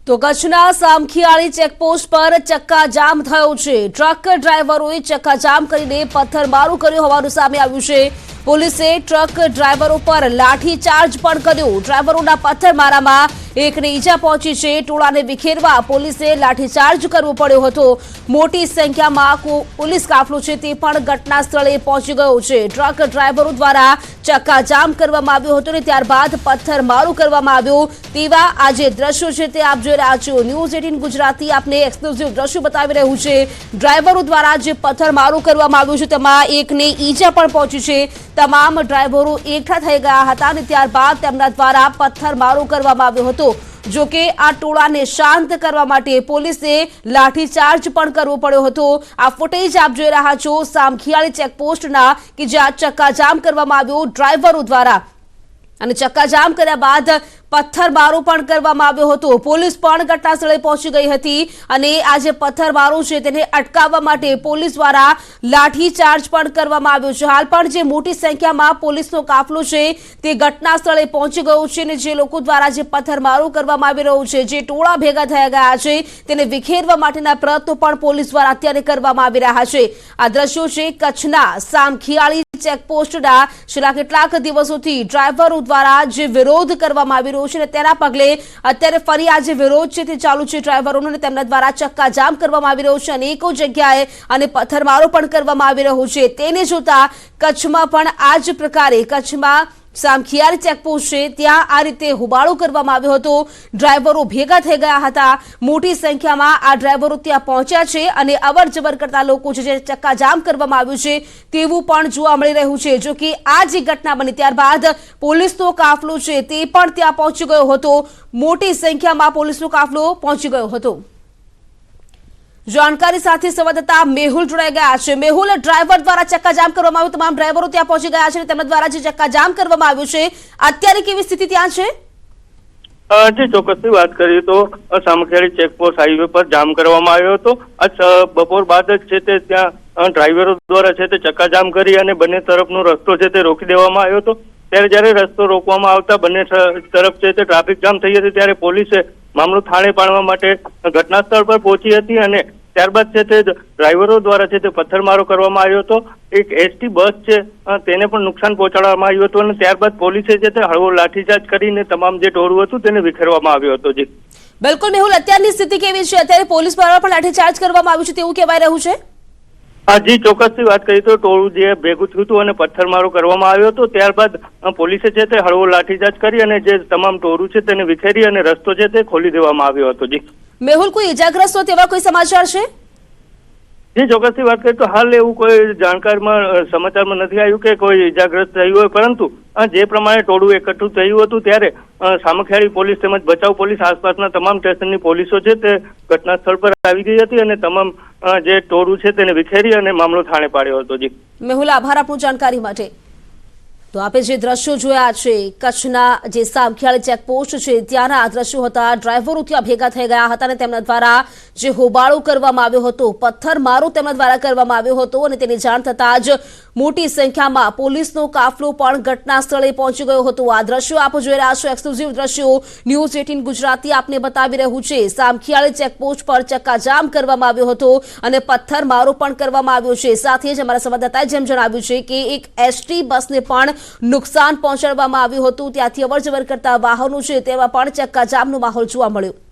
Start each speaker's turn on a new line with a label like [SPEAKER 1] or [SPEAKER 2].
[SPEAKER 1] તો કચ્છના સામખિયાળી ચેકપોસ્ટ પર ચક્કાજામ થયો છે। ટ્રક ડ્રાઈવરોએ ચક્કાજામ કરીને પથ્થરમારો કર્યો હોવાનું સામે આવ્યું છે। પોલીસે ટ્રક ડ્રાઈવરો પર લાઠીચાર્જ પણ કર્યો। ડ્રાઈવરોના પથ્થરમારામાં એકને ઈજા પહોંચી છે। ટોળાને વિખેરવા પોલીસે લાઠીચાર્જ કરવો પડ્યો હતો। મોટી સંખ્યામાં પોલીસ કાફલો છે તે પણ ઘટના સ્થળે પહોંચી ગયો છે। ટ્રક ડ્રાઈવરો દ્વારા ચક્કાજામ કરવામાં આવ્યો હતો અને ત્યારબાદ પથ્થરમારો કરવામાં આવ્યો। તેવા આજે દ્રશ્યો છે તે આપ જોઈ રહ્યા છો। ન્યૂઝ 18 ગુજરાતી આપને એક્સક્લુઝિવ દ્રશ્યો બતાવી રહ્યું છે। ડ્રાઈવરો દ્વારા જે પથ્થરમારો કરવામાં આવ્યો છે તેમાં એકને ઈજા પણ પહોંચી છે। તમામ ડ્રાઈવરો એકઠા થઈ ગયા હતા અને ત્યારબાદ તેમના દ્વારા પથ્થરમારો કરવામાં આવ્યો હતો। જો કે આ ટોળાને શાંત કરવા માટે પોલીસે લાઠીચાર્જ પણ કરવો પડ્યો હતો। આ ફૂટેજ આપ જોઈ રહ્યા છો સામખિયાળી ચેકપોસ્ટના કે જ્યાં ચક્કાજામ કરવામાં આવ્યો ડ્રાઈવરો દ્વારા અને ચક્કાજામ કર્યા બાદ પથ્થરમારો પણ કરવામાં આવ્યો હતો। પોલીસ પણ ઘટના સ્થળે પહોંચી ગઈ હતી અને આ જે પથ્થરમારો છે તેને અટકાવવા માટે પોલીસ દ્વારા લાઠીચાર્જ પણ કરવામાં આવ્યો છે। હાલ પણ જે મોટી સંખ્યામાં પોલીસનો કાફલો છે તે ઘટના સ્થળે પહોંચી ગયો છે અને જે લોકો દ્વારા જે પથ્થરમારો કરવામાં આવી રહ્યો છે, જે ટોળા ભેગા થયા ગયા છે તેને વિખેરવા માટેના પ્રયત્નો પણ પોલીસ દ્વારા અત્યારે કરવામાં આવી રહ્યા છે। આ દ્રશ્યો છે કચ્છના સામખિયાળી ચેકપોસ્ટના છેલ્લા કેટલાક દિવસોથી ડ્રાઈવરો દ્વારા જે વિરોધ કરવામાં આવી રહ્યો છે તેના પગલે અત્યારે ફરી આ જે વિરોધ છે તે ચાલુ છે ડ્રાઈવરોનો અને તેમના દ્વારા ચક્કાજામ કરવામાં આવી રહ્યો છે। અનેકો જગ્યાએ અને પથ્થરમારો પણ કરવામાં આવી રહ્યો છે। તેને જોતા કચ્છમાં પણ આ જ પ્રકારે કચ્છમાં સામખિયાળી ચેકપોસ્ટ છે ત્યાં આ રીતે હોબાળો કરવામાં આવ્યો હતો। ડ્રાઈવરો ભેગા થઈ ગયા હતા। મોટી સંખ્યામાં આ ડ્રાઈવરો ત્યાં પહોંચ્યા છે અને અવર જવર કરતા લોકો છે જે ચક્કાજામ કરવામાં આવ્યું છે તેવું પણ જોવા મળી રહ્યું છે। જો કે આ જે ઘટના બની ત્યારબાદ પોલીસનો કાફલો છે તે પણ ત્યાં પહોંચી ગયો હતો। મોટી સંખ્યામાં પોલીસનો કાફલો પહોંચી ગયો હતો। जानकारी સાથે સંવાદદાતા મેહુલ જોડાઈ ગયા છે। મેહુલ, ડ્રાઈવર દ્વારા ચક્કાજામ કરવામાં આવ્યું, તમામ ડ્રાઈવરો ત્યાં પહોંચી ગયા છે અને તેમના દ્વારા જે ચક્કાજામ કરવામાં આવ્યું છે અત્યારે કેવી સ્થિતિ ત્યાં છે?
[SPEAKER 2] જે ચોક્કસની વાત કરીએ તો સામખિયાળી ચેકપોસ્ટ હાઈવે પર જામ કરવામાં આવ્યો હતો। આજ બપોર બાદ જ છે તે ત્યાં ડ્રાઈવરો દ્વારા છે તે ચક્કાજામ કરી અને બંને તરફનો રસ્તો છે તે રોકી દેવામાં આવ્યો હતો। ત્યારે જ્યારે રસ્તો રોકવામાં આવતા બંને તરફ છે તે ટ્રાફિક જામ થઈ હતી ત્યારે પોલીસે મામલો થાળે પાડવા માટે ઘટના સ્થળ પર પહોંચી હતી અને ત્યારબાદ છે તે ડ્રાઈવરો દ્વારા છે તે પથ્થરમારો કરવામાં આવ્યો હતો। એક એસટી બસ છે તેને પણ નુકસાન પહોંચાડવામાં આવ્યું હતું અને ત્યારબાદ પોલીસે છે તે હળવો લાઠીચાર્જ કરીને તમામ જે ટોળું હતું તેને વિખેરવામાં આવ્યો હતો। જી
[SPEAKER 1] બિલકુલ મેહુલ, અત્યારની સ્થિતિ કેવી છે? અત્યારે પોલીસ દ્વારા પણ લાઠીચાર્જ કરવામાં આવ્યું છે તેવું કહેવાય રહ્યું છે?
[SPEAKER 2] જી ચોક્કસથી વાત કરીએ તો ટોળું જે ભેગું થયું હતું અને પથ્થરમારો કરવામાં આવ્યો હતો ત્યારબાદ પોલીસે છે તે હળવો લાઠીચાર્જ કરી અને જે તમામ ટોળું છે તેને વિખેરી અને રસ્તો છે તે ખોલી દેવામાં આવ્યો હતો। જી
[SPEAKER 1] મેહુલ, કોઈ ઇજાગ્રસ્તો તેવા કોઈ સમાચાર છે?
[SPEAKER 2] જી ચોક્કસથી વાત કરીએ તો હાલ એવું કોઈ જાણકારીમાં સમાચારમાં નથી આવ્યું કે કોઈ ઇજાગ્રસ્ત થયું હોય, પરંતુ જે પ્રમાણે ટોળું એકઠું થયું હતું ત્યારે સામખિયાળી પોલીસ તેમજ બચાવ પોલીસ આસપાસના તમામ સ્ટેશનની પોલીસો છે તે ઘટના સ્થળ પર આવી ગઈ હતી અને તમામ જે ટોળું છે તેને વિખેરી અને મામલો થાળે પાડ્યો હતો। જી
[SPEAKER 1] મેહુલ, આભાર આપની જાણકારી માટે। તો આપે જે દ્રશ્યો જોયા છે કચ્છના જે સામખિયાળી ચેકપોસ્ટ છે ત્યાંના આ દ્રશ્યો હતા। ડ્રાઈવરો ત્યાં ભેગા થઈ ગયા હતા અને તેમના દ્વારા જે હોબાળો કરવામાં આવ્યો હતો, પથ્થરમારો તેમના દ્વારા કરવામાં આવ્યો હતો અને તેની જાણ થતાં જ મોટી સંખ્યામાં પોલીસનો કાફલો પણ ઘટના સ્થળે પહોંચી ગયો હતો। આ દ્રશ્યો આપ જોઈ રહ્યા છો, એક્સક્લુઝિવ દ્રશ્યો ન્યૂઝ 18 ગુજરાતી આપને બતાવી રહ્યું છે। સામખિયાળી ચેકપોસ્ટ પર ચક્કાજામ કરવામાં આવ્યો હતો અને પથ્થરમારો પણ કરવામાં આવ્યો છે। સાથે જ અમારા સંવાદદાતાએ જેમ જણાવ્યું છે કે એક એસટી બસને પણ નુકસાન પહોંચાડવામાં આવ્યું હતું। ત્યાંથી અવર જવર કરતા વાહનો છે તેમાં પણ ચક્કાજામનો માહોલ જોવા મળ્યો।